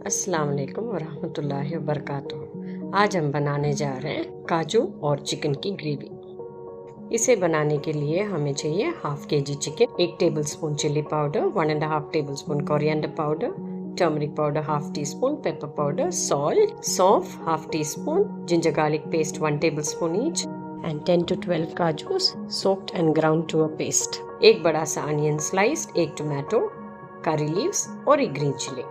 अस्सलाम वालेकुम वरहमतुल्लाहि वबरकातुहू। आज हम बनाने जा रहे हैं काजू और चिकन की ग्रेवी। इसे बनाने के लिए हमें चाहिए half KG chicken, 1 tablespoon chilli powder, 1.5 tablespoon coriander powder, turmeric powder half teaspoon, pepper powder, salt, सौंफ half teaspoon, ginger garlic paste 1 tablespoon each, and 10 to 12 kajus soaked and ground to a paste. एक बड़ा सा onion sliced, 1 tomato, curry leaves और 1 green chilli.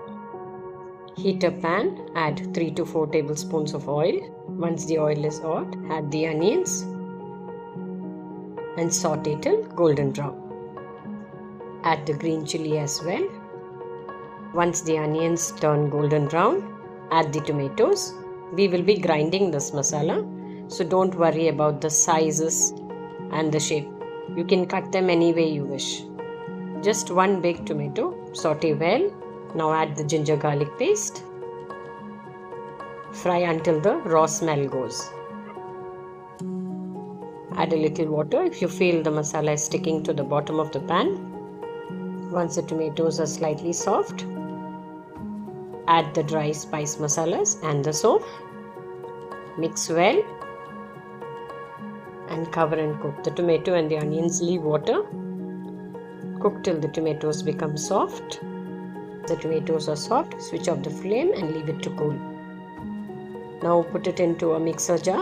Heat a pan, add 3 to 4 tablespoons of oil. Once the oil is hot, add the onions and saute till golden brown. Add the green chilli as well. Once the onions turn golden brown, add the tomatoes. We will be grinding this masala, so don't worry about the sizes and the shape. You can cut them any way you wish. Just 1 big tomato, saute well. Now add the ginger garlic paste. Fry until the raw smell goes. Add a little water if you feel the masala is sticking to the bottom of the pan. Once the tomatoes are slightly soft, add the dry spice masalas and the sauce. Mix well and cover and cook. The tomato and the onions leave water. Cook till the tomatoes become soft. The tomatoes are soft, switch off the flame and leave it to cool. Now put it into a mixer jar.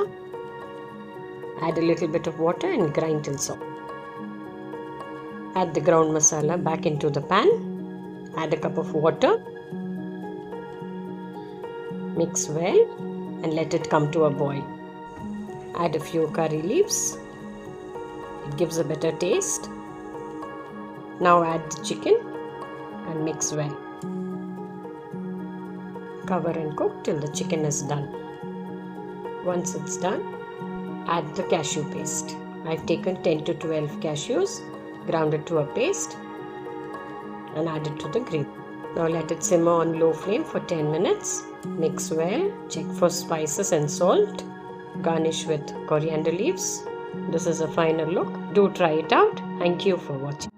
Add a little bit of water and grind till soft. Add the ground masala back into the pan. Add a cup of water. Mix well and let it come to a boil. Add a few curry leaves. It gives a better taste. Now add the chicken and mix well. Cover and cook till the chicken is done. Once it's done, add the cashew paste. I've taken 10 to 12 cashews, ground it to a paste and add it to the gravy. Now let it simmer on low flame for 10 minutes. Mix well, check for spices and salt. Garnish with coriander leaves. This is a final look. Do try it out. Thank you for watching.